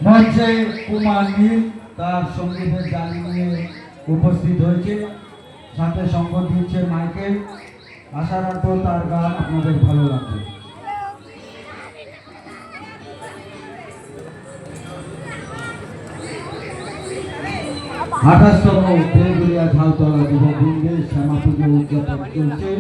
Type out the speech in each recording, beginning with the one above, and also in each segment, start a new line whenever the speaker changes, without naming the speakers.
মঞ্চে কুমার নীল তার সঙ্গীতের জানি নিয়ে উপস্থিত হয়েছে, সাথে সঙ্গ দিচ্ছে মাইকেল। আশা রাখবো তার গান আপনাদের ভালো লাগবে। 28তম বেগুড়িয়া ঝালতলা যুববৃন্দের শ্যামা পুজো উদযাপন চলছে।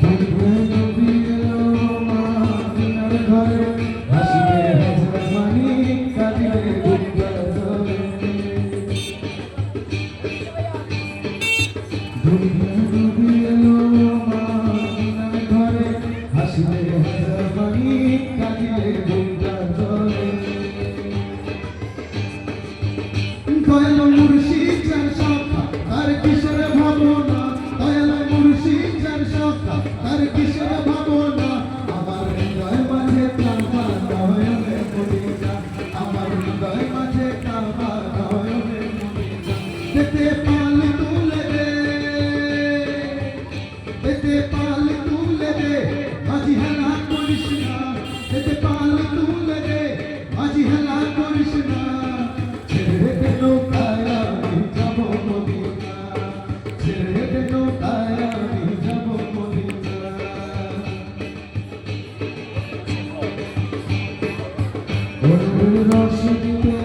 ডুবে ডুবে এলো মদিনার ঘরে, হাসিবে হযরত মানিক, কাঁদিবে গুঞ্জার জলে। ডুবে ডুবে এলো মদিনার ঘরে, হাসিবে হযরত মানিক, কাঁদিবে গুঞ্জার জলে। দয়াল মুর্শিদ যার সখা, তার কিসের ভাবনা, দয়াল মুর্শিদ যার সখা, তার কিসের ভাবনা। আমার হৃদয় মাঝে কাবা নয়নে মদিনা, আমার হৃদয় মাঝে কাবা নয়নে মদিনা। যেতে পাল তুলে দে, যেতে পাল তুলে দে, মাঝি হেলা করিস না। যেতে পাল তুলে দে, মাঝি হেলা করিস না। ছেড়ে দে নৌকায় আমি যাব মদিনা, ছেড়ে দে নৌকায় আমি যাব মদিনা। রস দিতে